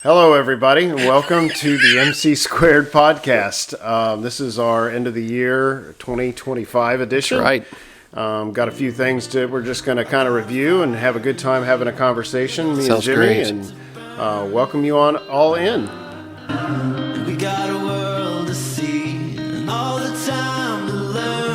Hello, everybody, and welcome to the McSquared podcast. This is our end of the year 2025 edition. That's right. Got a few things we're just going to kind of review and have a good time having a conversation. Me Sounds and Jimmy, great. And welcome you all in. We got a world to see and all the time to learn.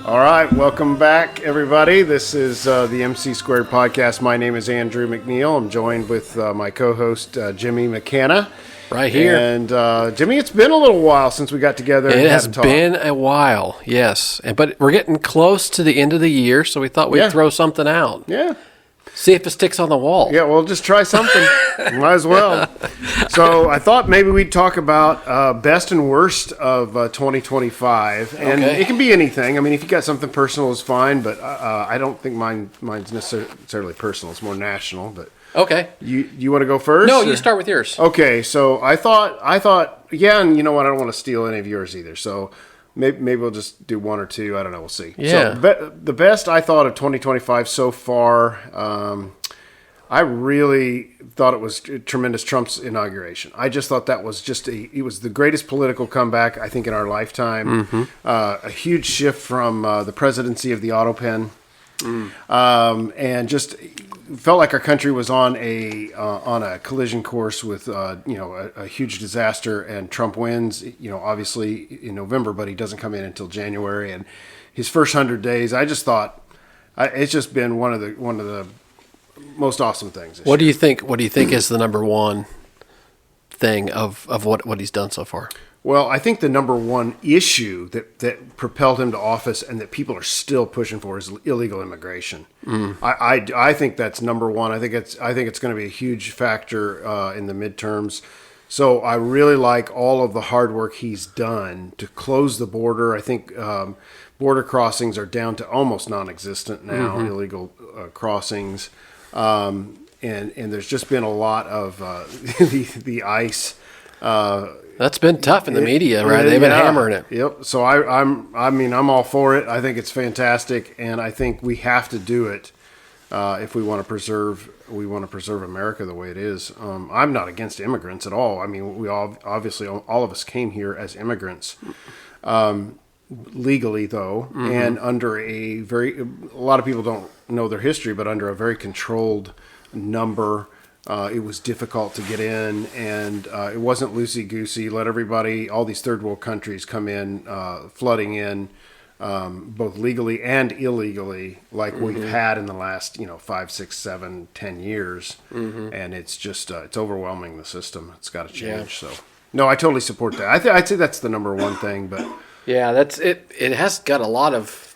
All right, welcome back, everybody. This is the McSquared podcast. My name is Andrew McNeil. I'm joined with my co-host, Jimmy McKenna. Right here. And Jimmy, it's been a little while since we got together. It and has had a talk. been a while, yes. But we're getting close to the end of the year, so we thought we'd throw something out. Yeah. See if it sticks on the wall. Yeah, well, just try something. Might as well. So I thought maybe we'd talk about best and worst of 2025. And it can be anything. I mean, if you got something personal, it's fine. But I don't think mine's necessarily personal. It's more national. But Okay. you want to go first? No, or? you start with yours. Okay, so I thought, yeah, and you know what? I don't want to steal any of yours either. So maybe we'll just do one or two. I don't know. We'll see. Yeah. So the best I thought of 2025 so far, I really thought it was tremendous Trump's inauguration. I just thought that was it was the greatest political comeback, I think, in our lifetime. Mm-hmm. A huge shift from the presidency of the auto pen. And just felt like our country was on a collision course with a huge disaster, and Trump wins, obviously in November, but he doesn't come in until January. And his first 100 days, I just thought it's just been one of the most awesome things. What do you think is the number one thing of what he's done so far? Well, I think the number one issue that propelled him to office and that people are still pushing for is illegal immigration. I think that's number one. I think it's going to be a huge factor in the midterms. So I really like all of the hard work he's done to close the border. I think border crossings are down to almost non-existent now, illegal crossings. And there's just been a lot of the ICE. That's been tough in the media, right? They've been hammering it. Yep. So I'm all for it. I think it's fantastic, and I think we have to do it if we want to preserve America the way it is. I'm not against immigrants at all. I mean, we obviously all of us came here as immigrants, legally though, and under a lot of people don't know their history, but under a very controlled number. It was difficult to get in, and it wasn't loosey-goosey. Let all these third world countries come in, flooding in, both legally and illegally, like we've had in the last, 5, 6, 7, 10 years. And it's just, it's overwhelming the system. It's got to change. Yeah. So, no, I totally support that. I'd say that's the number one thing, but. Yeah, that's it. It has got a lot of,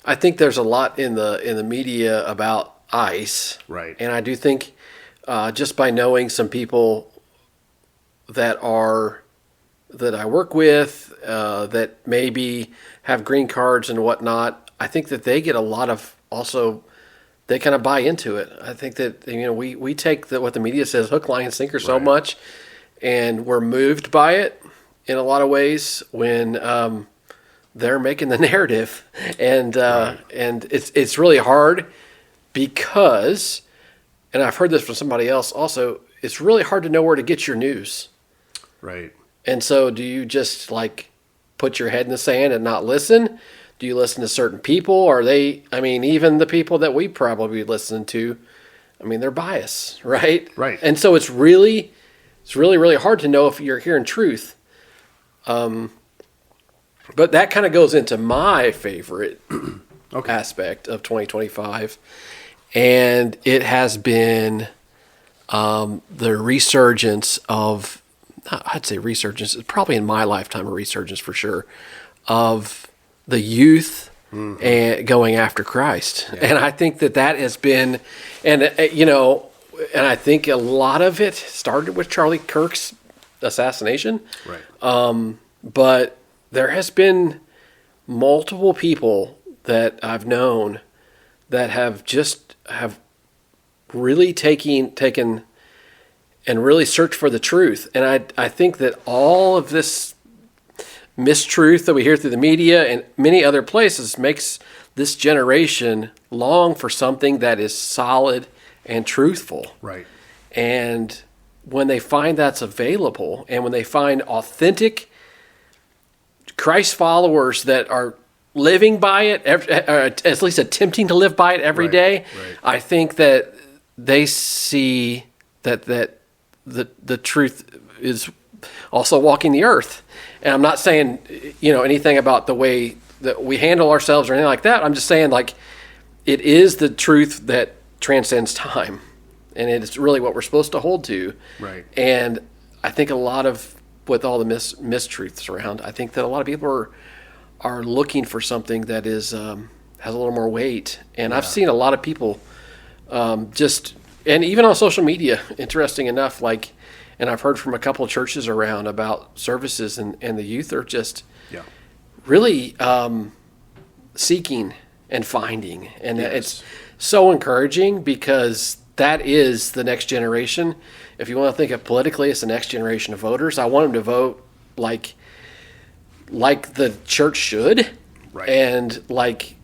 I think there's a lot in the media about ICE. Right. And I do think, just by knowing some people that I work with, that maybe have green cards and whatnot, I think that they get a lot of they kind of buy into it. I think that, we take what the media says hook, line, and sinker so much, and we're moved by it in a lot of ways when they're making the narrative. And it's really hard because, and I've heard this from somebody else also, it's really hard to know where to get your news. Right. And so do you just put your head in the sand and not listen? Do you listen to certain people? Even the people that we probably listen to, they're biased, right? Right. And so it's really, really hard to know if you're hearing truth. But that kind of goes into my favorite aspect of 2025. And it has been the resurgence of, I'd say resurgence, probably in my lifetime a resurgence for sure, of the youth and going after Christ. Yeah. And I think that has been, and I think a lot of it started with Charlie Kirk's assassination. Right. But there has been multiple people that I've known that have really taken and really searched for the truth. And I think that all of this mistruth that we hear through the media and many other places makes this generation long for something that is solid and truthful. Right. And when they find that's available, and when they find authentic Christ followers that are living by it, or at least attempting to live by it every day, Right. I think that they see that the truth is also walking the earth. And I'm not saying, anything about the way that we handle ourselves or anything like that. I'm just saying, like, it is the truth that transcends time. And it's really what we're supposed to hold to. Right. And I think a lot of, with all the mistruths around, I think that a lot of people are looking for something that is has a little more weight. And I've seen a lot of people and even on social media, interesting enough, like, and I've heard from a couple of churches around about services, and the youth are just really seeking and finding. And it's so encouraging, because that is the next generation. If you want to think of politically, it's the next generation of voters. I want them to vote like the church should, Right. and like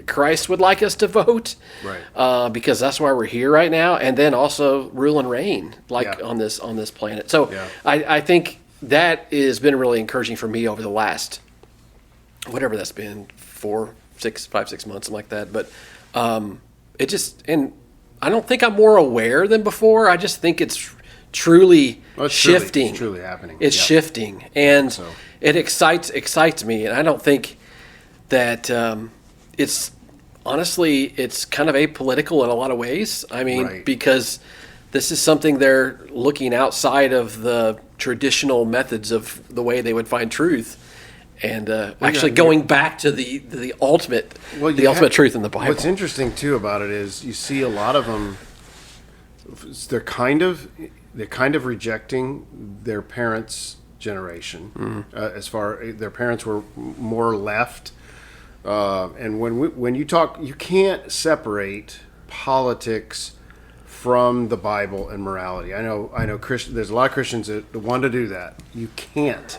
Christ would like us to vote, Right. Because that's why we're here right now, and then also rule and reign Yeah. on this planet. So Yeah. I think that has been really encouraging for me over the last, whatever that's been, 5, 6 months, something like that. But it just, and I don't think I'm more aware than before. I just think it's truly shifting. It's truly happening. It's Yeah. shifting, and So. it excites me. And I don't think that it's honestly, it's kind of apolitical in a lot of ways. I mean, Right. because this is something they're looking outside of the traditional methods of the way they would find truth, and actually going back to the ultimate, ultimate truth in the Bible. What's interesting too about it is you see a lot of them. They're kind of rejecting their parents' generation. As far their parents were more left, and when you talk, you can't separate politics from the Bible and morality. I know there's a lot of Christians that want to do that. You can't.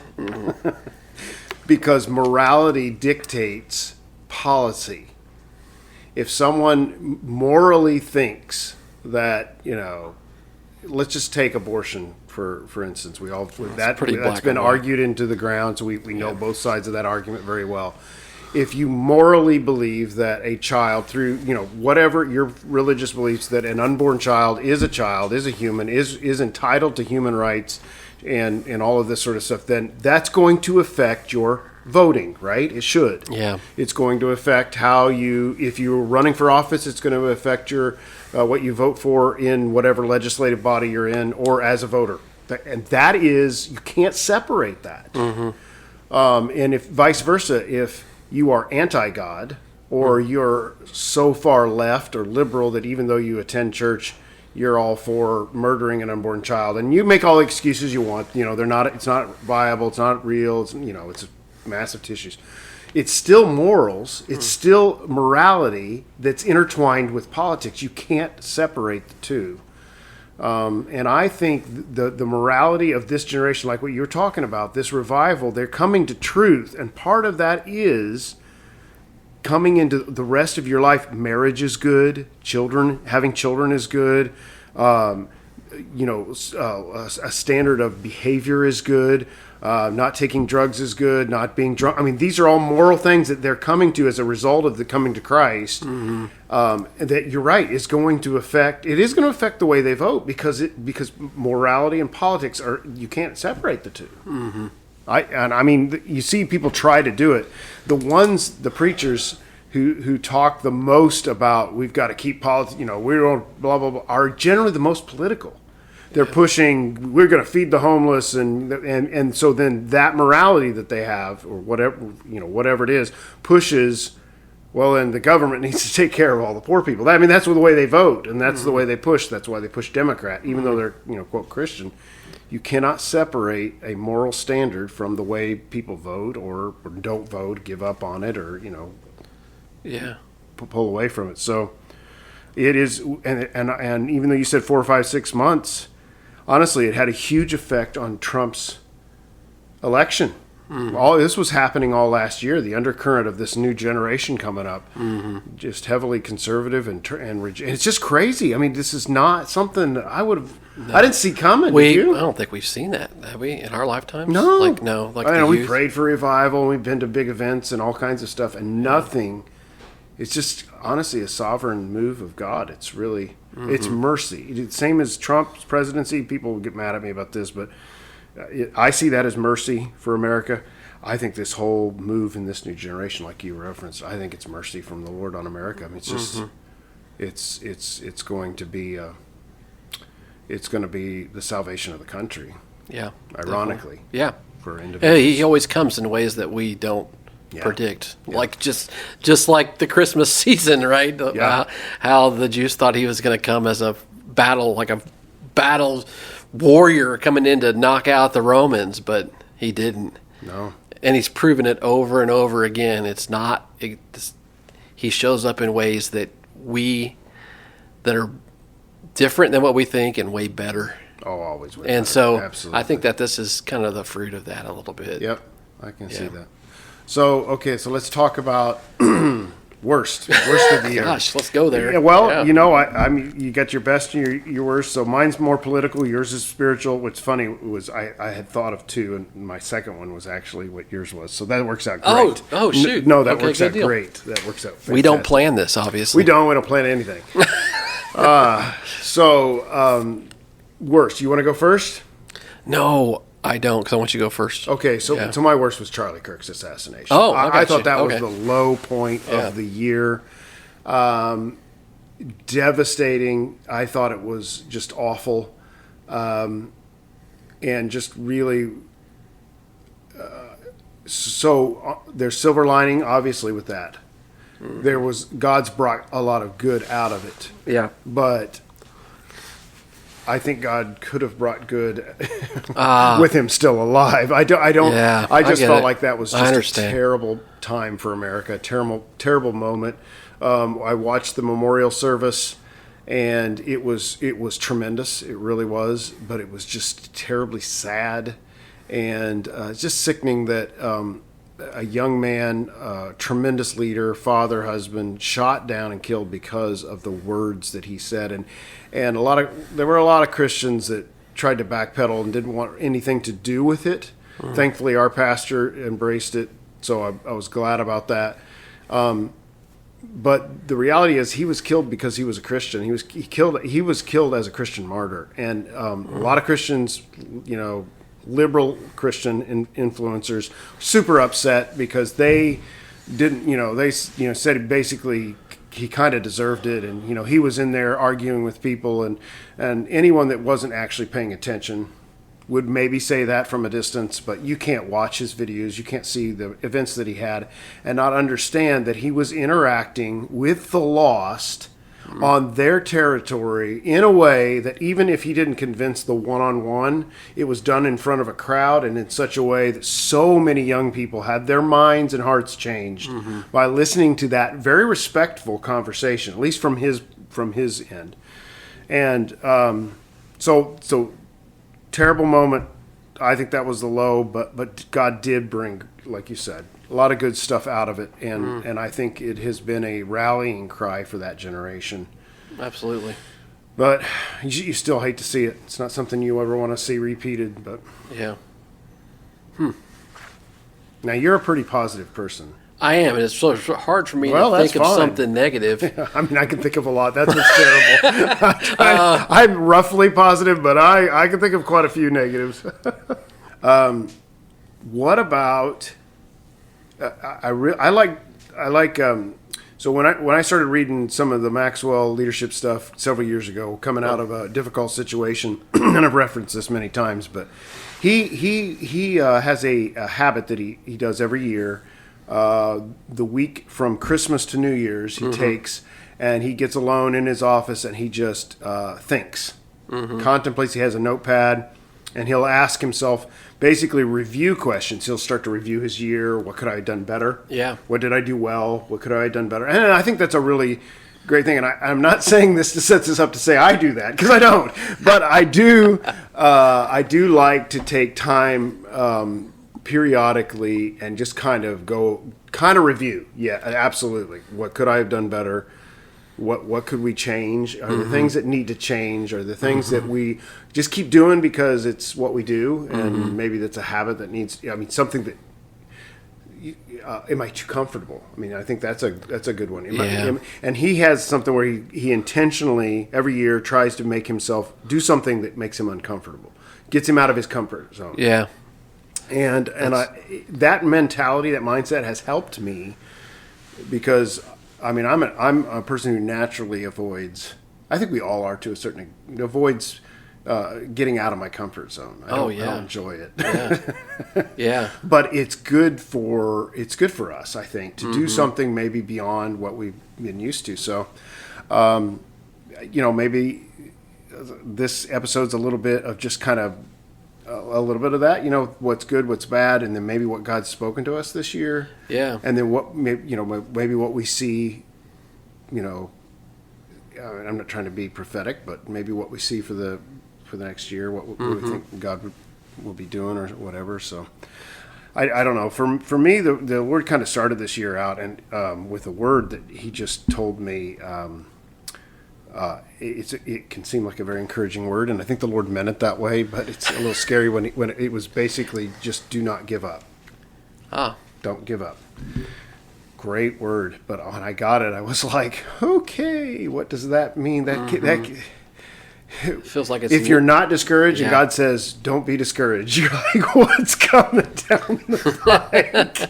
Because morality dictates policy. If someone morally thinks that, let's just take abortion for instance. That's been argued into the ground, so we know both sides of that argument very well. If you morally believe that a child, through whatever your religious beliefs, that an unborn child, is a human, is entitled to human rights, and all of this sort of stuff, then that's going to affect your voting, right? It should. Yeah. It's going to affect how if you're running for office, it's going to affect your what you vote for in whatever legislative body you're in, or as a voter. And that is, you can't separate that. And if vice versa, if you are anti-God, or you're so far left or liberal that even though you attend church, you're all for murdering an unborn child, and you make all the excuses you want. It's not viable. It's not real. It's massive tissues. It's still morals. It's still morality that's intertwined with politics. You can't separate the two. And I think the morality of this generation, like what you're talking about, this revival, they're coming to truth. And part of that is coming into the rest of your life. Marriage is good. Having children is good. A standard of behavior is good. Not taking drugs is good. Not being drunk. I mean, these are all moral things that they're coming to as a result of the coming to Christ. That you're right, is going to affect. It is going to affect the way they vote, because morality and politics you can't separate the two. I mean, you see people try to do it. The preachers who talk the most about we've got to keep politics, we don't blah blah blah, are generally the most political. They're pushing, we're going to feed the homeless, and so then that morality that they have, or whatever it is, pushes. Well, then the government needs to take care of all the poor people. I mean, that's the way they vote, and that's the way they push. That's why they push Democrat, even though they're quote Christian. You cannot separate a moral standard from the way people vote or don't vote, give up on it, or pull away from it. So it is, and even though you said 4 or 5, 6 months, honestly, it had a huge effect on Trump's election. All this was happening all last year. The undercurrent of this new generation coming up, just heavily conservative and it's just crazy. I mean, this is not something that I didn't see coming. Did you? I don't think we've seen that, have we, in our lifetimes? No. Like I know the we youth? prayed for revival. We've been to big events and all kinds of stuff, and nothing. It's just honestly a sovereign move of God. It's really it's mercy. Same as Trump's presidency. People will get mad at me about this, but I see that as mercy for America. I think this whole move in this new generation, like you referenced, I think it's mercy from the Lord on America. I mean, it's just it's going to be the salvation of the country. Yeah. Ironically. Definitely. Yeah. For individuals. He always comes in ways that we don't predict. Yeah. Like just like the Christmas season, right? Yeah. How the Jews thought he was going to come as a battle warrior coming in to knock out the Romans, but he didn't. No. And he's proven it over and over again. He shows up in ways that are different than what we think and way better. Oh, always. And so absolutely. I think that this is kind of the fruit of that a little bit. Yep, I can see that. So, okay, so let's talk about worst of the year. Gosh, let's go there. Yeah, well, I mean, you got your best and your worst. So mine's more political. Yours is spiritual. What's funny was I had thought of two, and my second one was actually what yours was. So that works out great. Oh, shoot. No, that Okay, works good out deal. great. That works out fantastic. We don't plan this, obviously. We don't plan anything. Worst. You want to go first? No, I don't, because I want you to go first. Okay, so my worst was Charlie Kirk's assassination. Oh, I thought that was Okay. the low point of the year. Devastating. I thought it was just awful, and just really. There's silver lining, obviously, with that. God's brought a lot of good out of it. Yeah. But I think God could have brought good with him still alive. I don't. Yeah, I just get felt it. like that was I just a understand. terrible time for America. Terrible moment. I watched the memorial service, and it was tremendous. It really was, but it was just terribly sad, and it's just sickening that a young man, tremendous leader, father, husband, shot down and killed because of the words that he said, and there were a lot of Christians that tried to backpedal and didn't want anything to do with it. Thankfully, our pastor embraced it, so I was glad about that. But the reality is, he was killed because he was a Christian. He was killed as a Christian martyr, and a lot of Christians, liberal Christian influencers, super upset because they didn't, said basically he kind of deserved it, and he was in there arguing with people, and anyone that wasn't actually paying attention would maybe say that from a distance, but you can't watch his videos, you can't see the events that he had and not understand that he was interacting with the lost on their territory in a way that even if he didn't convince the one-on-one, it was done in front of a crowd and in such a way that so many young people had their minds and hearts changed by listening to that very respectful conversation, at least from his end. And so terrible moment. I think that was the low, but God did bring, like you said, a lot of good stuff out of it, and I think it has been a rallying cry for that generation. Absolutely. But you still hate to see it. It's not something you ever want to see repeated. But Yeah. Now you're a pretty positive person. I am, and it's so hard for me to that's think of fine. something negative. I mean, I can think of a lot. That's what's terrible. I'm roughly positive, but I can think of quite a few negatives. What about? I like. So when I started reading some of the Maxwell leadership stuff several years ago, coming out of a difficult situation, and I've referenced this many times, but he has a habit that he does every year. The week from Christmas to New Year's, he takes and he gets alone in his office and he just thinks, contemplates. He has a notepad and he'll ask himself basically review questions. He'll start to review his year. What could I have done better? Yeah. What did I do well? What could I have done better? And I think that's a really great thing. And I'm not saying this to set this up to say I do that, because I don't. But I do like to take time periodically and just kind of review. Yeah, absolutely. What could I have done better? What could we change? Are there things that need to change? Are there things that we just keep doing because it's what we do, and maybe that's a habit that needs? I mean, something that. Am I too comfortable? I mean, I think that's a good one. And he has something where he intentionally every year tries to make himself do something that makes him uncomfortable, gets him out of his comfort zone. Yeah. And that mentality, that mindset has helped me because, I mean, I'm a person who naturally avoids. I think we all are to a certain avoids getting out of my comfort zone. I don't enjoy it. Yeah. Yeah. But it's good for us, I think, to do something maybe beyond what we've been used to. So, maybe this episode's a little bit of just kind of a little bit of that, what's good, what's bad, and then maybe what God's spoken to us this year. Yeah. And then maybe what we see, I'm not trying to be prophetic, but maybe what we see for the next year, what we think God will be doing or whatever. So I don't know. For me, the Lord kind of started this year out and with a word that he just told me. It can seem like a very encouraging word, and I think the Lord meant it that way, but it's a little scary when it was basically just do not give up. Don't give up. Great word, but when I got it, I was like, okay, what does that mean? That feels like it's if you're not discouraged, and God says, don't be discouraged, you're like, what's coming down the pike?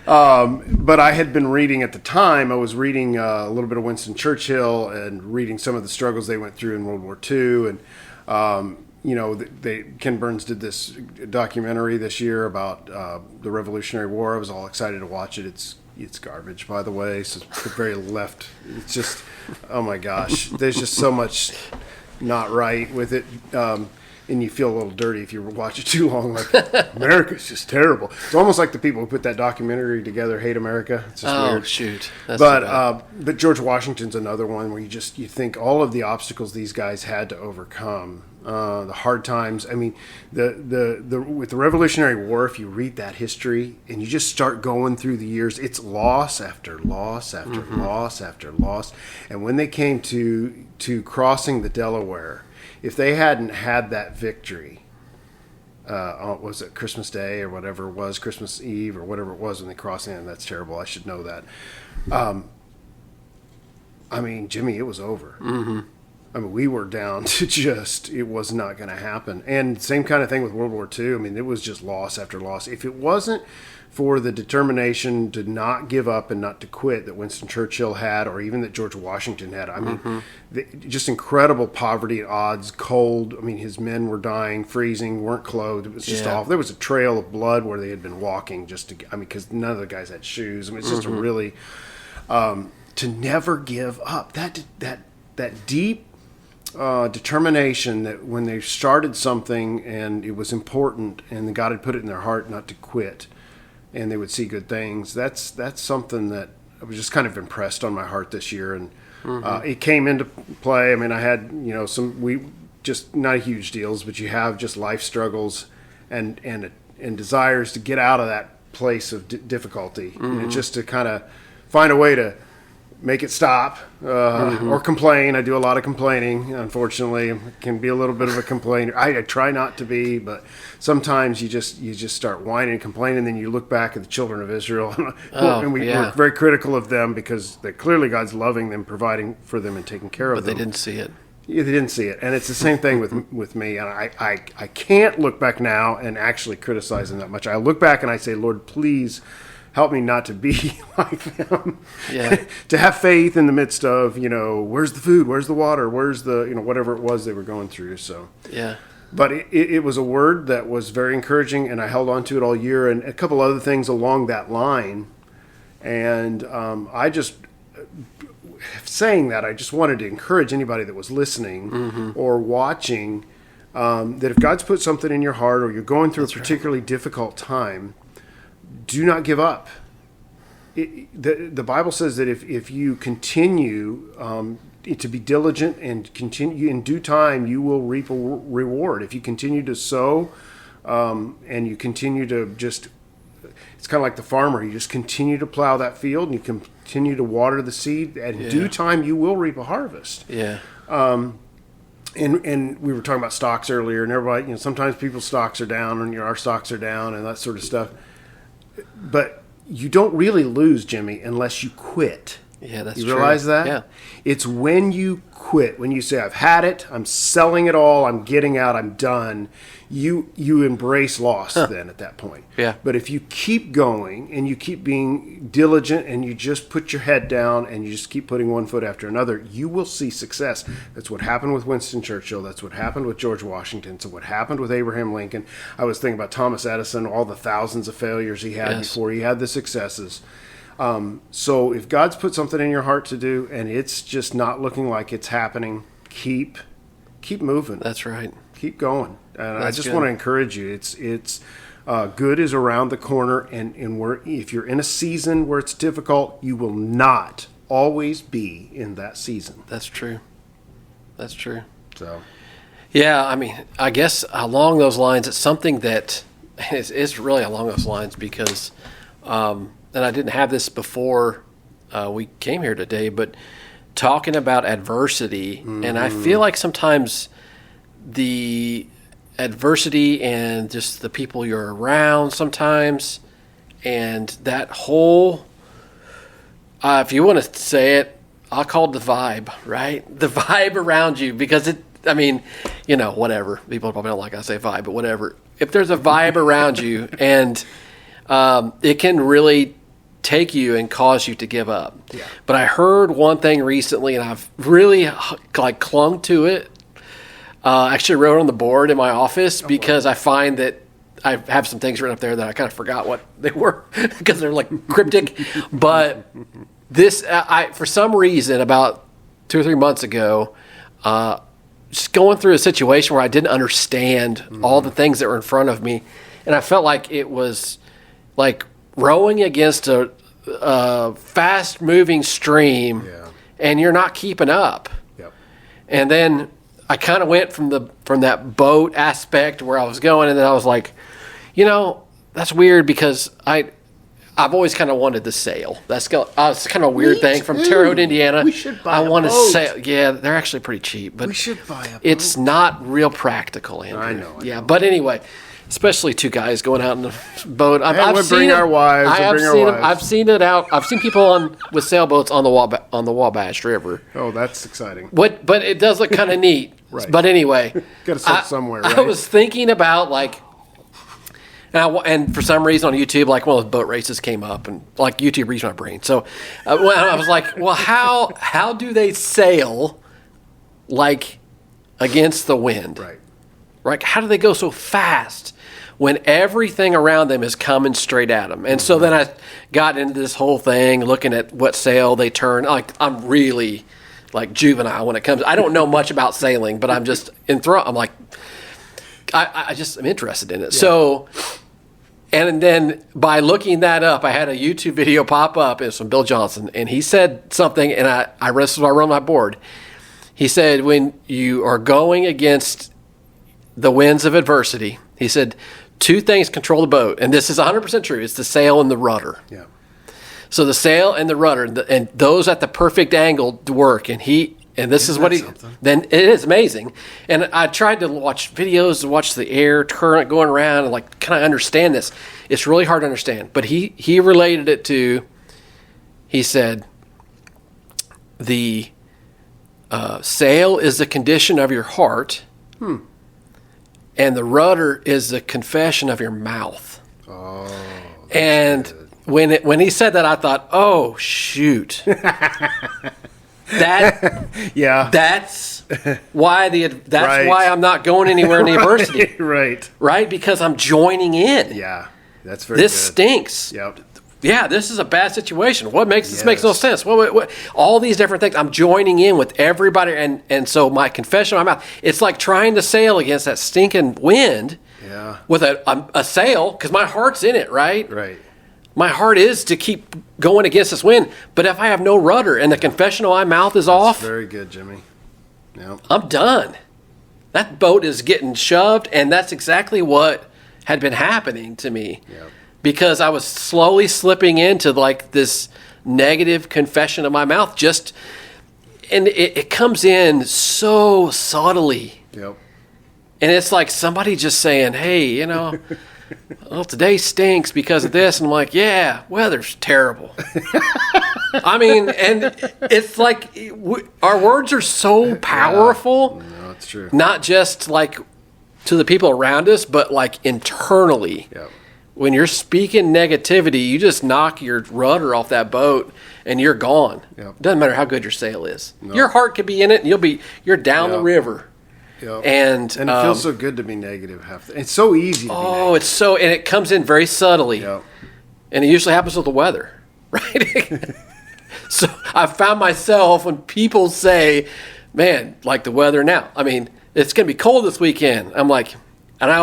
But I had been reading at the time, I was reading a little bit of Winston Churchill and reading some of the struggles they went through in World War II. And, Ken Burns did this documentary this year about the Revolutionary War. I was all excited to watch it. It's garbage, by the way. So it's very left. It's just, oh my gosh, there's just so much not right with it. And you feel a little dirty if you watch it too long. Like, America's just terrible. It's almost like the people who put that documentary together hate America. It's just weird. Oh, shoot. That's but George Washington's another one where you think all of the obstacles these guys had to overcome, the hard times. I mean, with the Revolutionary War, if you read that history and you just start going through the years, it's loss after loss after loss after loss. And when they came to crossing the Delaware, if they hadn't had that victory, was it Christmas Day or whatever it was, Christmas Eve or whatever it was when they crossed in? That's terrible. I should know that. I mean, Jimmy, it was over. I mean, we were down to it was not going to happen. And same kind of thing with World War II. I mean, it was just loss after loss. If it wasn't for the determination to not give up and not to quit that Winston Churchill had, or even that George Washington had, I mean, just incredible poverty at odds, cold. I mean, his men were dying, freezing, weren't clothed. It was just awful. There was a trail of blood where they had been walking because none of the guys had shoes. I mean, it's just a really, to never give up. That deep determination that when they started something and it was important and God had put it in their heart not to quit and they would see good things, that's something that I was just kind of impressed on my heart this year. And it came into play. I mean, I had, just not huge deals, but you have just life struggles and desires to get out of that place of difficulty, just to kind of find a way to make it stop, or complain. I do a lot of complaining, unfortunately. I can be a little bit of a complainer. I try not to be, but sometimes you just start whining and complaining, and then you look back at the children of Israel, and we're very critical of them because clearly God's loving them, providing for them, and taking care of them. But they didn't see it. Yeah, they didn't see it. And it's the same thing with me. And I can't look back now and actually criticize them that much. I look back and I say, Lord, please help me not to be like them. Yeah. To have faith in the midst of, where's the food, where's the water, where's the, whatever it was they were going through. So, yeah. But it was a word that was very encouraging, and I held on to it all year, and a couple other things along that line. And I just, saying that, I just wanted to encourage anybody that was listening or watching, that if God's put something in your heart or you're going through a particularly difficult time, do not give up. The Bible says that if you continue to be diligent and continue in due time, you will reap a reward. If you continue to sow and you continue to just, it's kind of like the farmer. You just continue to plow that field and you continue to water the seed. At due time, you will reap a harvest. Yeah. And we were talking about stocks earlier, and everybody, sometimes people's stocks are down, and our stocks are down, and that sort of stuff. But you don't really lose, Jimmy, unless you quit. Yeah, that's true. true. You realize that? Yeah. It's when you quit, when you say, I've had it, I'm selling it all, I'm getting out, I'm done. You embrace loss then at that point. Yeah. But if you keep going and you keep being diligent and you just put your head down and you just keep putting one foot after another, you will see success. That's what happened with Winston Churchill. That's what happened with George Washington. So what happened with Abraham Lincoln. I was thinking about Thomas Edison, all the thousands of failures he had before he had the successes. So if God's put something in your heart to do and it's just not looking like it's happening, keep moving. That's right. Keep going. And I just good. want to encourage you. It's good is around the corner, and if you're in a season where it's difficult, you will not always be in that season. That's true. That's true. So, yeah, I mean, I guess along those lines, it's something that is really along those lines because, and I didn't have this before we came here today, but talking about adversity, and I feel like sometimes the adversity and just the people you're around sometimes, and that whole, if you want to say it, I'll call it the vibe, right? The vibe around you, because whatever. People probably don't like I say vibe, but whatever. If there's a vibe around you, and it can really take you and cause you to give up. Yeah. But I heard one thing recently, and I've really clung to it. Actually wrote on the board in my office because I find that I have some things written up there that I kind of forgot what they were because they're like cryptic. But this, for some reason, about 2 or 3 months ago, just going through a situation where I didn't understand all the things that were in front of me, and I felt like it was like rowing against a fast-moving stream, and you're not keeping up. Yep. And then I kind of went from that boat aspect where I was going, and then I was like, that's weird because I've always kind of wanted to sail. It's kind of a weird thing from Terre Haute, Indiana. We should buy a want to boat. sail. Yeah, they're actually pretty cheap, but we should buy a boat. It's not real practical, Andrew. I know. Yeah, but anyway, especially two guys going out in a boat. I've seen bring our wives. I've seen it out. I've seen people with sailboats on the Wabash River. Oh, that's exciting. But it does look kind of neat. Right. But anyway, got to start somewhere. Right? I was thinking about and for some reason on YouTube, like one of those boat races came up, and like YouTube reached my brain. So I was like, well, how do they sail like against the wind? Right. Right? How do they go so fast when everything around them is coming straight at them? And so then I got into this whole thing, looking at what sail they turn. Like I'm really like juvenile when it comes. I don't know much about sailing, but I'm just enthralled. I'm like, I just am interested in it. Yeah. So, and then by looking that up, I had a YouTube video pop up. It's from Bill Johnson, and he said something, and I wrote on my board. He said, when you are going against the winds of adversity, he said, 2 things control the boat, and this is 100% true. It's the sail and the rudder. Yeah. So the sail and the rudder, and those at the perfect angle work. And this is what he. Something? Then it is amazing. And I tried to watch videos to watch the air current going around and like, can I understand this? It's really hard to understand. But he related it to. He said, the sail is the condition of your heart, and the rudder is the confession of your mouth. Oh. And good. When he said that, I thought, oh shoot, that's why right. why I'm not going anywhere in the adversity, right? Because I'm joining in. Yeah, that's very. This good. stinks. Yep. Yeah, this is a bad situation. What makes this makes no sense? What, all these different things. I'm joining in with everybody, and so my confession in my mouth. It's like trying to sail against that stinking wind. Yeah. With a sail, because my heart's in it, right? Right. My heart is to keep going against this wind, but if I have no rudder and the confession of my mouth is off, very good, Jimmy. Yep. I'm done. That boat is getting shoved, and that's exactly what had been happening to me Yep. because I was slowly slipping into like this negative confession of my mouth. And it comes in so subtly. Yep. And it's like somebody just saying, hey, well, today stinks because of this. And I'm like, yeah, weather's terrible. I mean, and it's like our words are so powerful. No, it's true. Not just like to the people around us, but like internally. Yep. When you're speaking negativity, you just knock your rudder off that boat and you're gone. Yep. Doesn't matter how good your sail is. No. Your heart could be in it and you're down the river. Yep. And it feels so good to be negative. It's so easy to be negative. And it comes in very subtly. Yep. And it usually happens with the weather, right? So I found myself when people say, man, like the weather now. I mean, it's going to be cold this weekend. I'm like, and I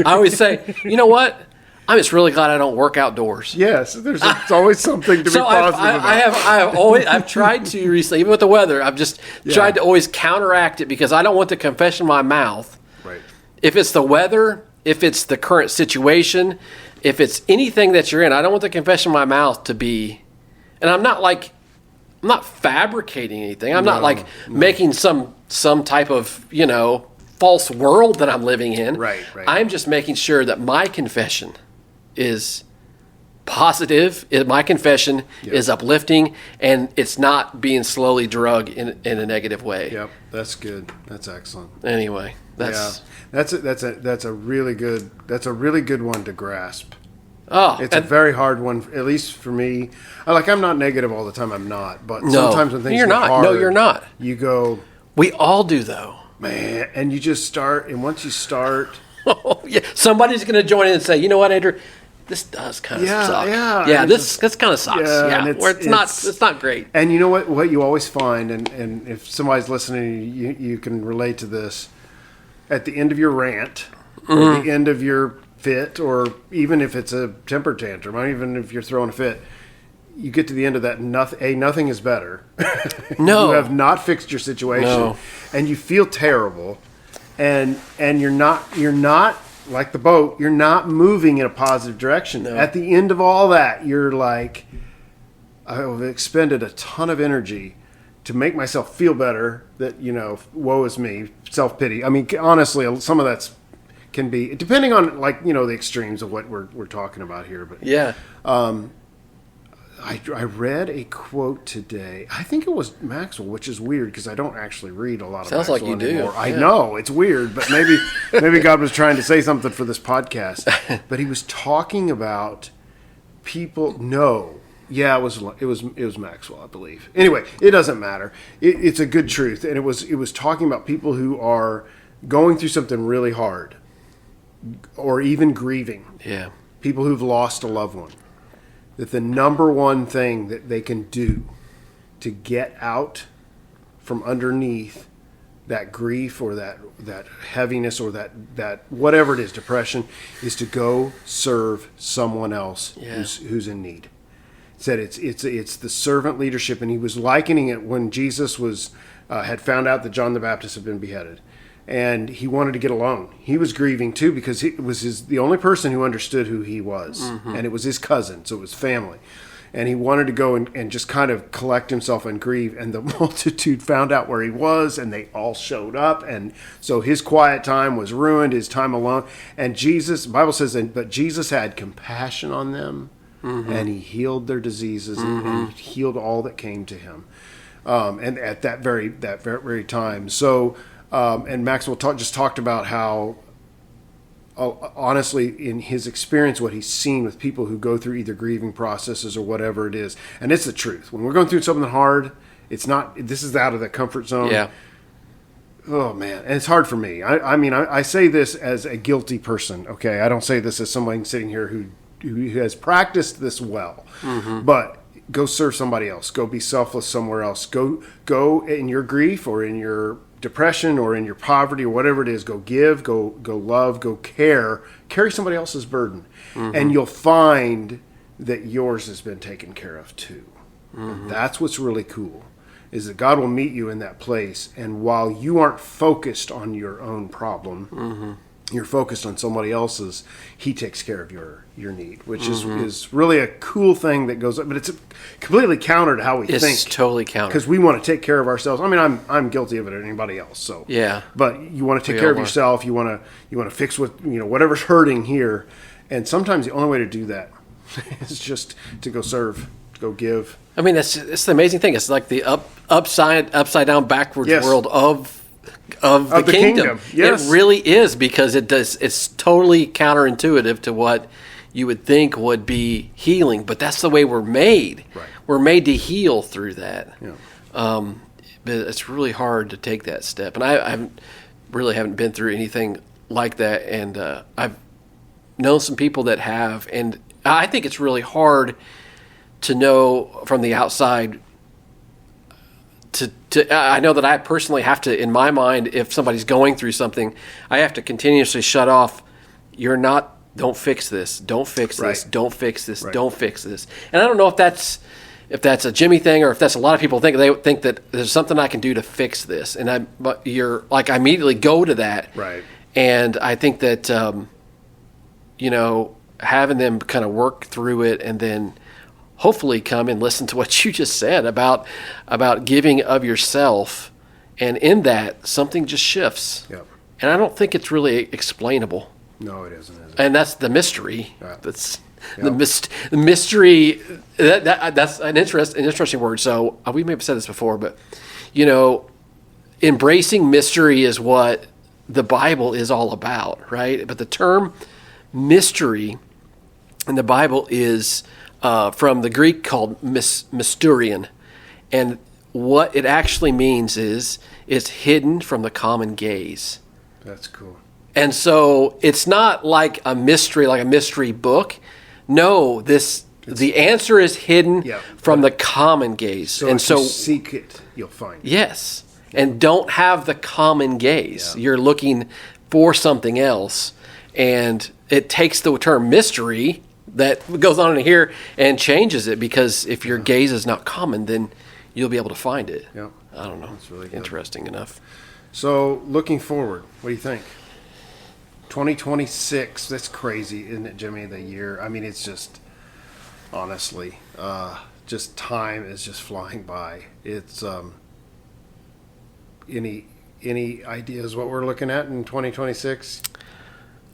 always say, you know what? I'm just really glad I don't work outdoors. Yes, it's always something to be positive about. I've tried to recently, even with the weather, I've just tried to always counteract it because I don't want the confession in my mouth. Right. If it's the weather, if it's the current situation, if it's anything that you're in, I don't want the confession in my mouth to be, and I'm not fabricating anything. I'm not making some type of, false world that I'm living in. Right. I'm just making sure that my confession is positive. My confession is uplifting, and it's not being slowly drugged in a negative way. Yep, that's good. That's excellent. Anyway, that's a really good one to grasp. Oh, it's a very hard one, at least for me. I'm not negative all the time. I'm not, but sometimes when things you're get not. hard, No, you're not. You go. We all do, though. Man, and you just start, and once you start, somebody's going to join in and say, you know what, Andrew, this does kind of suck. Yeah, this kind of sucks. Yeah, it's not great. And you know what you always find, and if somebody's listening, you can relate to this. At the end of your rant, or the end of your fit, or even if it's a temper tantrum, or even if you're throwing a fit, you get to the end of that, nothing is better. No. You have not fixed your situation, and you feel terrible, and you're not like the boat, you're not moving in a positive direction. No. At the end of all that, you're like, I've expended a ton of energy to make myself feel better, that, woe is me, self-pity. I mean, honestly, some of that's can be, depending on, the extremes of what we're talking about here. But yeah. I read a quote today. I think it was Maxwell, which is weird because I don't actually read a lot of Sounds Maxwell like you anymore. do. I know, it's weird, but maybe God was trying to say something for this podcast. But he was talking about people. No, yeah, it was Maxwell, I believe. Anyway, it doesn't matter. It's a good truth, and it was talking about people who are going through something really hard, or even grieving. Yeah, people who've lost a loved one. That the number one thing that they can do to get out from underneath that grief or that heaviness or that whatever it is, depression, is to go serve someone else who's in need. Said it's the servant leadership, and he was likening it when Jesus had found out that John the Baptist had been beheaded. And he wanted to get alone. He was grieving too because it was the only person who understood who he was. Mm-hmm. And it was his cousin, so it was family. And he wanted to go and just kind of collect himself and grieve. And the multitude found out where he was, and they all showed up. And so his quiet time was ruined, his time alone. And the Bible says, but Jesus had compassion on them, and he healed their diseases, and he healed all that came to him. And at that very time. So... and Maxwell just talked about how, honestly, in his experience, what he's seen with people who go through either grieving processes or whatever it is, and it's the truth. When we're going through something hard, this is out of the comfort zone. Yeah. Oh, man. And it's hard for me. I say this as a guilty person, okay? I don't say this as someone sitting here who has practiced this well. Mm-hmm. But go serve somebody else. Go be selfless somewhere else. Go in your grief or in your depression or in your poverty or whatever it is, go give, go love, go care, carry somebody else's burden. Mm-hmm. And you'll find that yours has been taken care of too. Mm-hmm. And that's what's really cool, is that God will meet you in that place. And while you aren't focused on your own problem, you're focused on somebody else's, he takes care of your need, which is really a cool thing that goes up, but it's completely counter to how we think. It's totally counter. Because we want to take care of ourselves. I mean, I'm guilty of it, or anybody else. So yeah, but you want to take care of yourself. You want to fix whatever's hurting here, and sometimes the only way to do that is just to go serve, to go give. I mean, it's the amazing thing. It's like the upside down backwards world of the kingdom. Yes. It really is, because it's totally counterintuitive to what you would think would be healing, but that's the way we're made. Right. We're made to heal through that. Yeah. But it's really hard to take that step, and I haven't been through anything like that, and I've known some people that have, and I think it's really hard to know from the outside. I know that I personally have to, in my mind, if somebody's going through something, I have to continuously shut off. Don't fix this. Don't fix this. Right. Don't fix this. Right. Don't fix this. And I don't know if that's a Jimmy thing, or if that's a lot of people think that there's something I can do to fix this. And I immediately go to that. Right. And I think that having them kind of work through it, and then hopefully come and listen to what you just said about giving of yourself, and in that something just shifts. Yep. And I don't think it's really explainable. No, it isn't. Is it? And that's the mystery. Yeah. That's Yep. the mystery. That's an interesting word. So we may have said this before, but embracing mystery is what the Bible is all about, right? But the term mystery in the Bible is from the Greek called mysterion, and what it actually means is it's hidden from the common gaze. That's cool. And so it's not like a mystery book. No, the answer is hidden from the common gaze. So and if you seek it, you'll find it. Yes. And don't have the common gaze. Yeah. You're looking for something else. And it takes the term mystery that goes on in here and changes it, because if your gaze is not common, then you'll be able to find it. Yeah. I don't know. That's really good. Interesting enough. So looking forward, what do you think? 2026, that's crazy, isn't it, Jimmy, the year? I mean, it's just, honestly, just time is just flying by. It's, any ideas what we're looking at in 2026?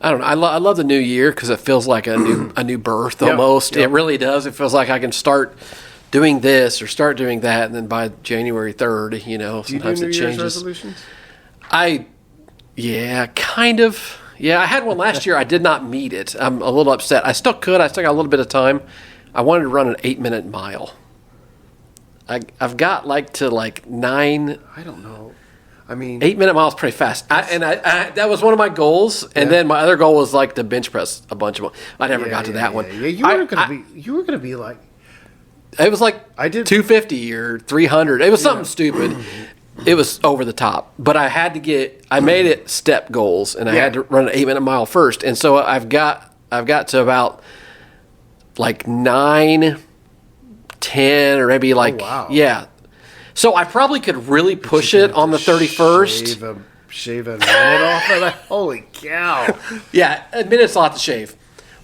I don't know. I love the new year, because it feels like a new birth almost. Yep. It really does. It feels like I can start doing this or start doing that, and then by January 3rd, sometimes do you do New it Year's changes. resolutions? Kind of. Yeah, I had one last year. I did not meet it. I'm a little upset. I still could. I still got a little bit of time. I wanted to run an 8-minute mile. I've got to 9. I don't know. I mean, 8-minute miles pretty fast. That was one of my goals, and then my other goal was to bench press a bunch of them. I never got to that one. Yeah, you were gonna be like. It was I did 250 or 300. It was something stupid. It was over the top, but I made it step goals, and I had to run an 8-minute mile first, and so I've got to about 9, 10, or maybe wow. Yeah. So I probably could really push it on the 31st. Shave a minute off of that. Holy cow! Yeah, a minute's a lot to shave,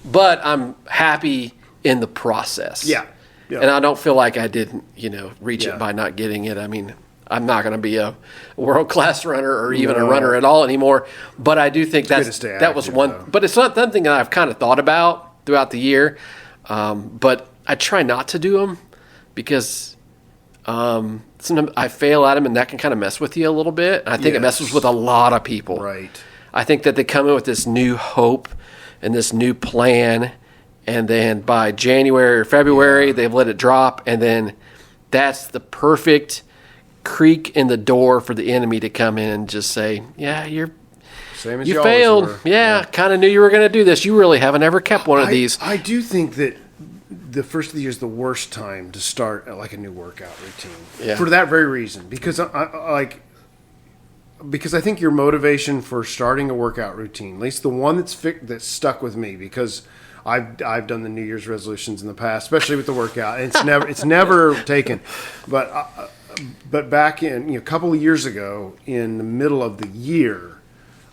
but I'm happy in the process. Yeah. And I don't feel like I didn't, reach it by not getting it. I mean, I'm not going to be a world-class runner or even a runner at all anymore. But I do think that was one. Though. But it's not something that I've kind of thought about throughout the year. But I try not to do them, because sometimes I fail at them, and that can kind of mess with you a little bit. And I think it messes with a lot of people. Right. I think that they come in with this new hope and this new plan, and then by January or February, they've let it drop, and then that's the perfect creak in the door for the enemy to come in and just say, you failed. Yeah, kind of knew you were going to do this. You really haven't ever kept one of these. I do think that the first of the year is the worst time to start a new workout routine. Yeah. For that very reason, because because I think your motivation for starting a workout routine, at least the one that's stuck with me, because I've done the New Year's resolutions in the past, especially with the workout, and it's never taken. But back in a couple of years ago, in the middle of the year,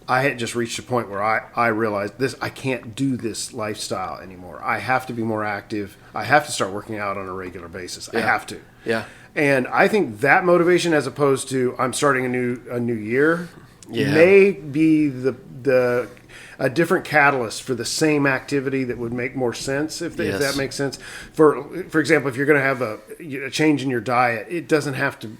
I had just reached a point where I realized I can't do this lifestyle anymore. I have to be more active. I have to start working out on a regular basis. I have to. Yeah. And I think that motivation, as opposed to I'm starting a new year, Yeah. may be a different catalyst for the same activity that would make more sense if that makes sense. For example, if you're going to have a change in your diet, it doesn't have to.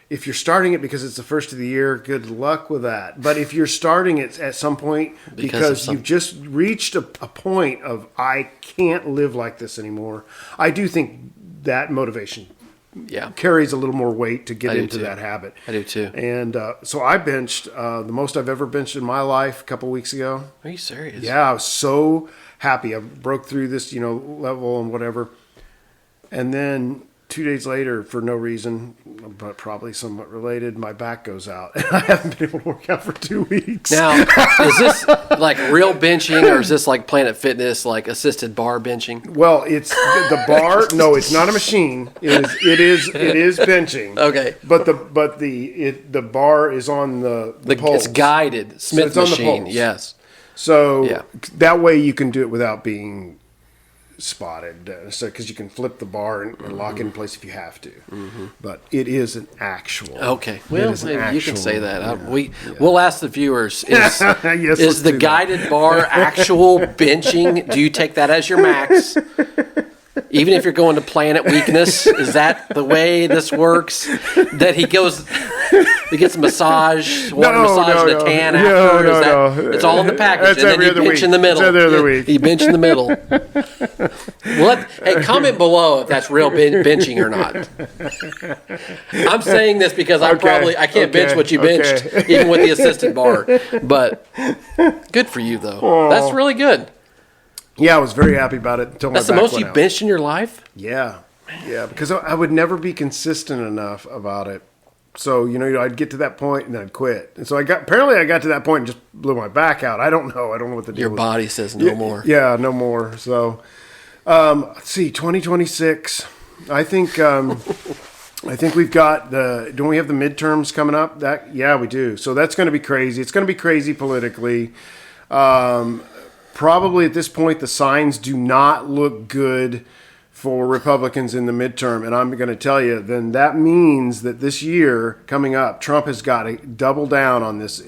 If you're starting it because it's the first of the year, good luck with that. But if you're starting it at some point because you've just reached a point of I can't live like this anymore, I do think that motivation carries a little more weight to get into that habit. I do too. And so I benched the most I've ever benched in my life a couple weeks ago. Are you serious? Yeah, I was so happy. I broke through this, level and whatever. And then 2 days later, for no reason, but probably somewhat related, my back goes out. And I haven't been able to work out for 2 weeks. Now, is this like real benching, or is this like Planet Fitness, like assisted bar benching? Well, it's the bar. No, it's not a machine. It is benching. Okay. But the bar is on the pulse. It's guided Smith so it's machine. on the pulse. Yes. So that way you can do it without being spotted, because you can flip the bar and lock it in place if you have to. But it is an actual. Okay, well, maybe you can say that. We'll ask the viewers: is the guided bar actual benching? Do you take that as your max? Even if you're going to Planet Weakness, is that the way this works? That he gets a massage, water massage, and a tan after? It's all in the package. That's and then you bench in the middle. It's every other week. You bench in the middle. Hey, comment below if that's real benching or not. I'm saying this because I can't bench what you benched, even with the assisted bar. But good for you, though. That's really good. Yeah, I was very happy about it until my back That's the most went you out. benched in your life? Yeah, because I would never be consistent enough about it. So, I'd get to that point and then I'd quit. And so I got to that point and just blew my back out. I don't know what the deal Your was. body says no more. Yeah, no more. So, let's see, 2026. I think we've got don't we have the midterms coming up? Yeah, we do. So that's going to be crazy. It's going to be crazy politically. Probably at this point, the signs do not look good for Republicans in the midterm. And I'm going to tell you, then that means that this year coming up, Trump has got to double down on this,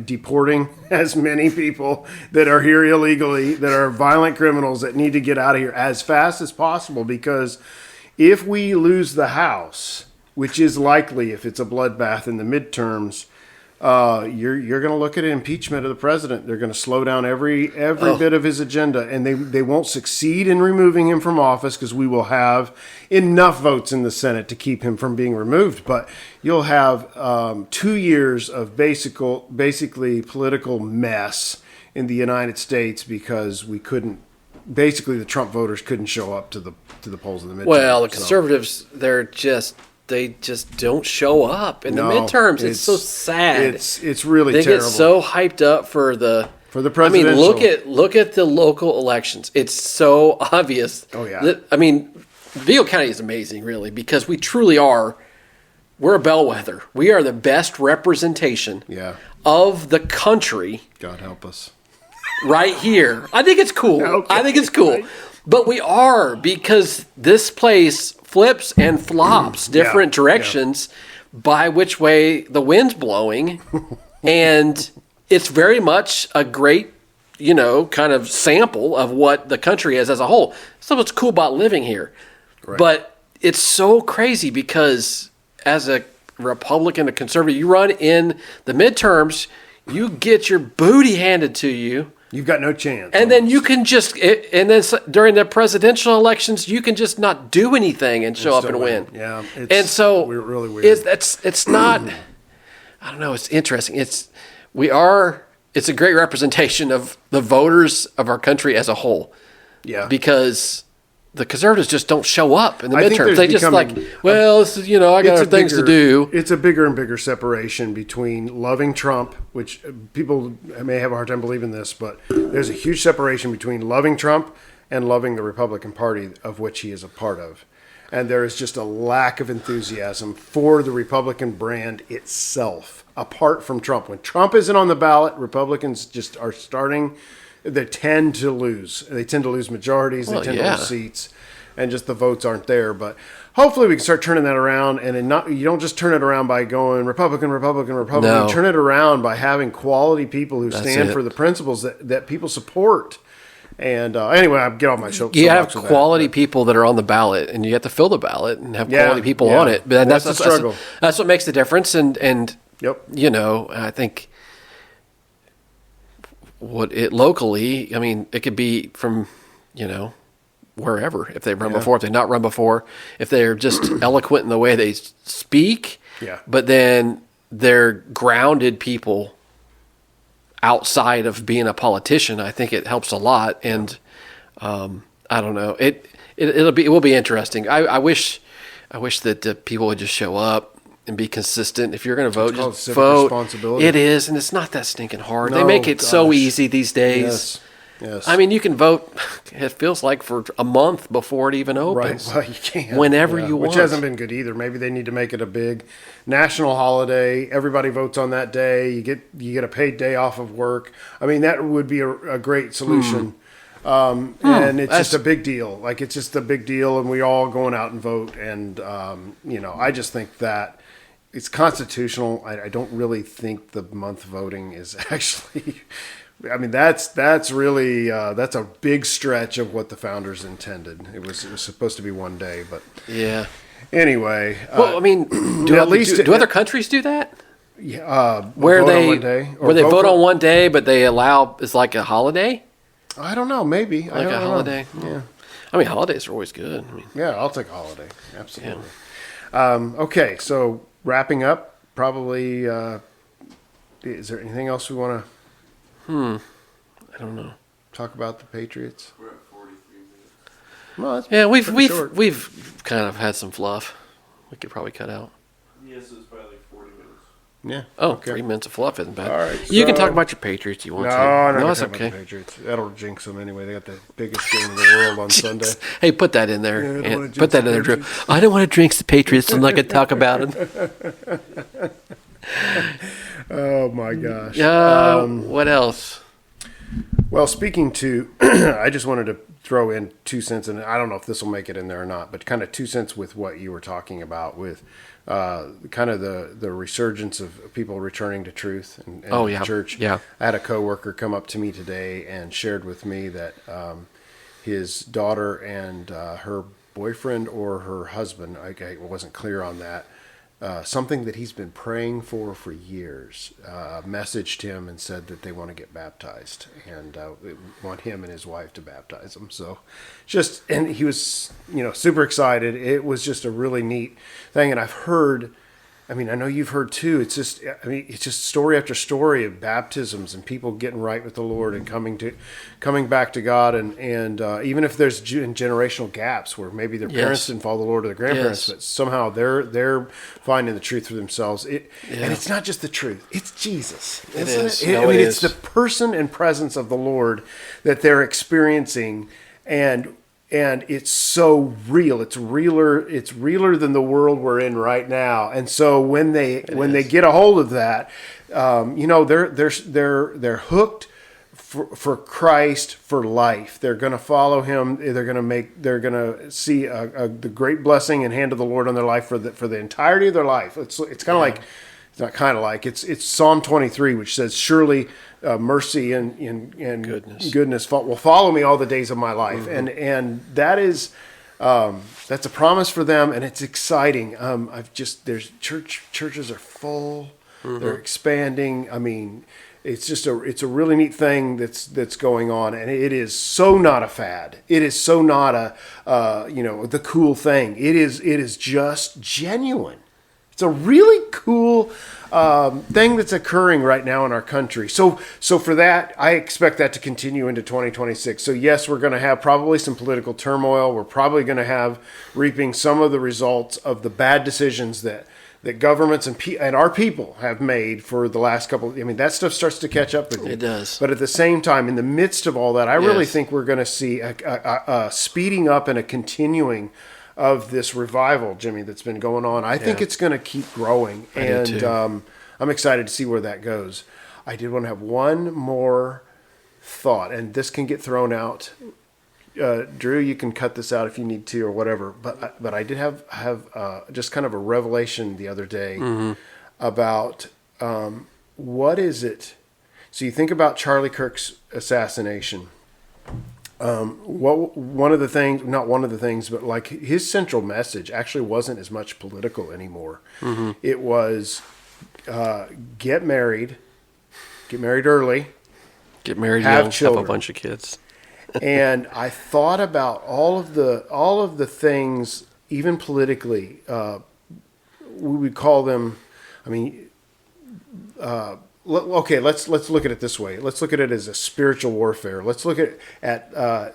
deporting as many people that are here illegally, that are violent criminals that need to get out of here as fast as possible. Because if we lose the House, which is likely if it's a bloodbath in the midterms, you're going to look at an impeachment of the president. They're going to slow down every bit of his agenda, and they won't succeed in removing him from office because we will have enough votes in the Senate to keep him from being removed. But you'll have 2 years of basically political mess in the United States because the Trump voters couldn't show up to the polls in the midterm. Well, the conservatives, they just don't show up in the midterms. It's so sad. It's really they terrible. Get so hyped up for the presidential. I mean, look at the local elections. It's so obvious. Oh yeah. Vigo County is amazing, really, because we truly are. We're a bellwether. We are the best representation of the country. God help us. Right here. I think it's cool. Okay. I think it's cool. Right. But we are, because this place flips and flops different directions by which way the wind's blowing. And it's very much a great, kind of sample of what the country is as a whole. So what's cool about living here. Right. But it's so crazy because as a Republican, a conservative, you run in the midterms, you get your booty handed to you. You've got no chance. And then you can during the presidential elections, you can just not do anything and show up and win. Yeah. It's really weird. It's not, I don't know, it's interesting. It's a great representation of the voters of our country as a whole. Yeah. Because the conservatives just don't show up in the midterms. They just this is, I got other things to do. It's a bigger and bigger separation between loving Trump, which people may have a hard time believing this, but there's a huge separation between loving Trump and loving the Republican Party, of which he is a part of. And there is just a lack of enthusiasm for the Republican brand itself, apart from Trump. When Trump isn't on the ballot, Republicans just are starting. They tend to lose. They tend to lose majorities. They tend to lose seats, and just the votes aren't there. But hopefully, we can start turning that around. And you don't just turn it around by going Republican, Republican, Republican. No. You turn it around by having quality people who stand for the principles that people support. And anyway, I get off my show. You have quality people that are on the ballot, and you have to fill the ballot and have quality people on it. But that's the struggle. That's what makes the difference. And you know, I think locally, I mean, it could be from, you know, wherever. If they've run before, if they've not run before, if they're just eloquent in the way they speak, but then they're grounded people outside of being a politician, I think it helps a lot. And I don't know, it will be interesting. I wish that people would just show up and be consistent. If you're going to vote, just vote. It is, and it's not that stinking hard. They make it so easy these days. Yes. I mean, you can vote, it feels like, for a month before it even opens. Right, well, you can. Whenever you want. Which hasn't been good either. Maybe they need to make it a big national holiday. Everybody votes on that day. You get a paid day off of work. I mean, that would be a great solution. And it's just a big deal. Like, it's just a big deal, and we all going out and vote. And, you know, I just think that it's constitutional. I don't really think the month voting is actually... I mean, that's really that's a big stretch of what the founders intended. It was supposed to be one day, but anyway. Well, I mean, do other countries do that? Yeah, where they vote on one day, but they allow it's like a holiday. I don't know. Maybe like a holiday. Yeah. I mean, holidays are always good. I mean, yeah, I'll take a holiday. Absolutely. Yeah. Okay, so wrapping up, probably. Is there anything else we want to? I don't know. Talk about the Patriots. We're at 43 minutes. Well, that's we've kind of had some fluff. We could probably cut out. Yes, it's probably like 40 minutes. Yeah. Oh, okay. 3 minutes of fluff isn't bad. All right. You can talk about your Patriots. You want to? No, that's okay. Okay. Patriots. That'll jinx them anyway. They got the biggest game in the world on Sunday. Hey, put that in there. Yeah, put that in there, Drew. I don't want to jinx the Patriots. I'm not going to talk about it. Oh my gosh. What else? Well, speaking to, I just wanted to throw in 2 cents, and I don't know if this will make it in there or not, but kind of 2 cents with what you were talking about with kind of the resurgence of people returning to truth and church. Yeah. I had a coworker come up to me today and shared with me that his daughter and her boyfriend or her husband, I wasn't clear on that, something that he's been praying for years, messaged him and said that they want to get baptized and want him and his wife to baptize them. So and he was, super excited. It was just a really neat thing. And I've heard, I mean, I know you've heard too. It's just story after story of baptisms and people getting right with the Lord and coming back to God. And even if there's generational gaps where maybe their parents didn't follow the Lord or their grandparents, but somehow they're finding the truth for themselves. And it's not just the truth; it's Jesus, isn't it? It's the person and presence of the Lord that they're experiencing, and it's so real. It's realer than the world we're in right now. And so when they get a hold of that, they're hooked for Christ for life. They're going to follow him. They're going to see the great blessing and hand of the Lord on their life for the entirety of their life. It's kind of like, it's not kind of like, it's Psalm 23, which says, surely mercy and goodness will follow me all the days of my life. Mm-hmm. And that is, that's a promise for them, and it's exciting. There's churches are full. Mm-hmm. They're expanding. I mean, it's a really neat thing that's going on, and it is so not a fad. It is so not the cool thing. It is just genuine. It's a really cool thing that's occurring right now in our country. So for that, I expect that to continue into 2026. So yes, we're going to have probably some political turmoil. We're probably going to have reaping some of the results of the bad decisions that governments and our people have made for the last couple. I mean, that stuff starts to catch up with you. It does. But at the same time, in the midst of all that, I really think we're going to see a speeding up and a continuing of this revival, Jimmy, that's been going on. I think it's going to keep growing, and I'm excited to see where that goes. I did want to have one more thought, and this can get thrown out. Drew, you can cut this out if you need to or whatever. But I did have just kind of a revelation the other day about what is it. So you think about Charlie Kirk's assassination. One of the things, not one of the things, but like his central message actually wasn't as much political anymore. It was get married early, get married have young, children. have a bunch of kids. And I thought about all of the things, even politically. We would call them. I mean, okay. Let's look at it this way. Let's look at it as a spiritual warfare. Let's look at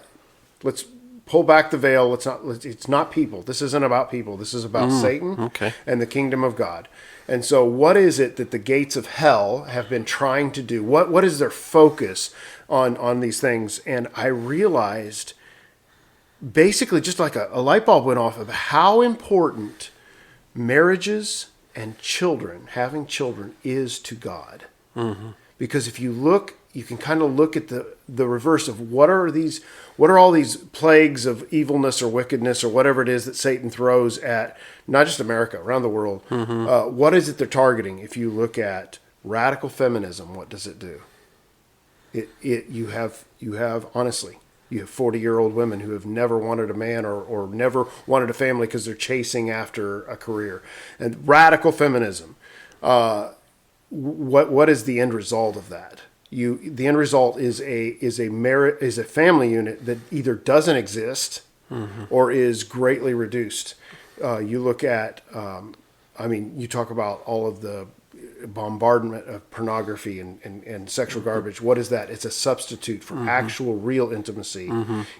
let's pull back the veil. It's not people. This isn't about people. This is about Satan and the kingdom of God. And so, what is it that the gates of hell have been trying to do? What is their focus on these things? And I realized, basically, just like a light bulb went off of how important marriages and having children is to God. Because if you look, you can kind of look at the reverse of what are all these plagues of evilness or wickedness or whatever it is that Satan throws at not just America, around the world. What is it they're targeting? If you look at radical feminism, what does it do? You have honestly, you have 40-year-old women who have never wanted a man or never wanted a family because they're chasing after a career. And radical feminism, what is the end result of that? The end result is a family unit that either doesn't exist or is greatly reduced. You look at, you talk about all of the bombardment of pornography and sexual garbage. What is that? It's a substitute for actual, real intimacy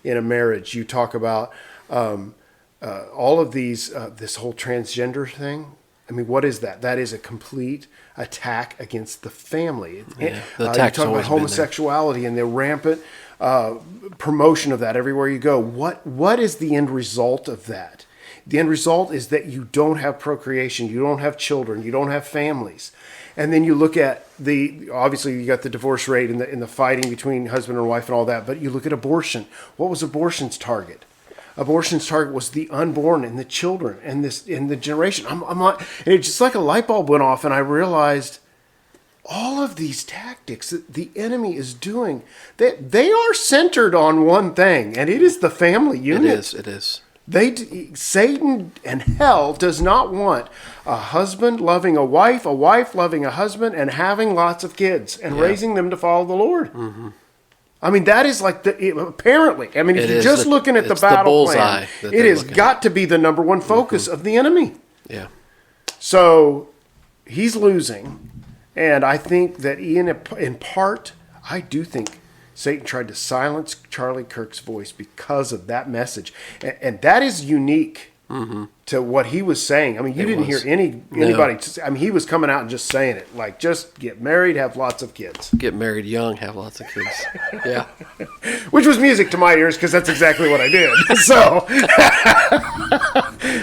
in a marriage. You talk about all of these, this whole transgender thing. I mean, what is that? That is a complete attack against the family. The You attack's talk about always been there. homosexuality and the rampant promotion of that everywhere you go. What is the end result of that? The end result is that you don't have procreation, you don't have children, you don't have families. And then you look at obviously you got the divorce rate and the fighting between husband and wife and all that, but you look at abortion. What was abortion's target? Abortion's target was the unborn and the children and the generation. I'm not, and it's just like a light bulb went off, and I realized all of these tactics that the enemy is doing, they are centered on one thing, and it is the family unit. It is. Satan and hell does not want a husband loving a wife loving a husband, and having lots of kids and raising them to follow the Lord. I mean, that is like apparently. I mean, if you're just looking at the battle plan, it has got to be the number one focus of the enemy. Yeah. So he's losing, and I think that in part, I do think Satan tried to silence Charlie Kirk's voice because of that message, and that is unique to what he was saying. I mean, you didn't hear anybody. I mean, he was coming out and just saying it, like, just get married, have lots of kids. Get married young, have lots of kids. Yeah. Which was music to my ears, because that's exactly what I did. So,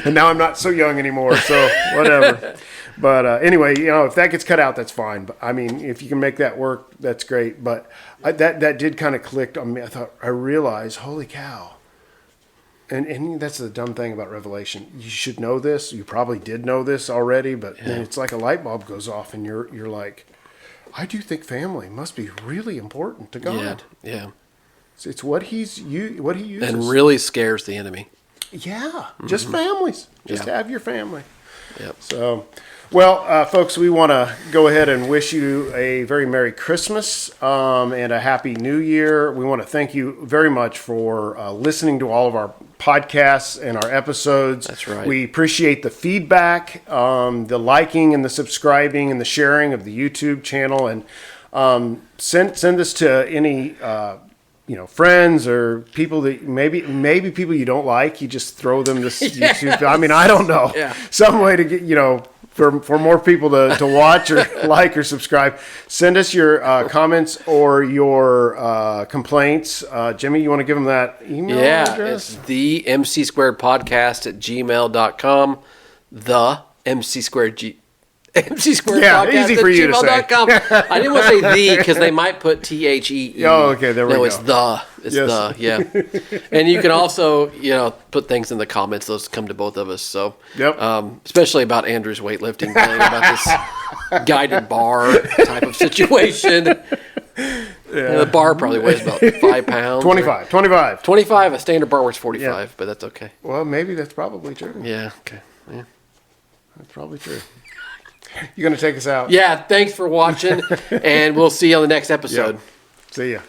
and now I'm not so young anymore, so whatever. But anyway, if that gets cut out, that's fine. But I mean, if you can make that work, that's great. But that did kind of click on me. I realized, holy cow. And that's the dumb thing about Revelation. You should know this. You probably did know this already, but then it's like a light bulb goes off, and you're like, I do think family must be really important to God. Yeah. It's what he uses. And really scares the enemy. Yeah, just families. Just have your family. Yep. So, well, folks, we want to go ahead and wish you a very Merry Christmas and a Happy New Year. We want to thank you very much for listening to all of our podcasts and our episodes. That's right. We appreciate the feedback, the liking and the subscribing and the sharing of the YouTube channel. And send this to any friends or people that maybe people you don't like. You just throw them this YouTube. I mean, I don't know. Yeah. Some way to get for more people to watch or like or subscribe. Send us your comments or your complaints. Jimmy, you want to give them that email address? It's the mcsquaredpodcast@gmail.com. The mcsquared Yeah, easy for you to say. gmail.com. I didn't want to say the because they might put THEE. Oh, okay, there we go. No, it's the. It's Yes. the, yeah. And you can also, put things in the comments. Those come to both of us. So, Yep. Especially about Andrew's weightlifting thing, about this guided bar type of situation. The bar probably weighs about 5 pounds. 25. 25. A standard bar weighs 45, but that's okay. Well, maybe that's probably true. Yeah, okay. Yeah. That's probably true. You going to take us out? Yeah, thanks for watching, and we'll see you on the next episode. See ya.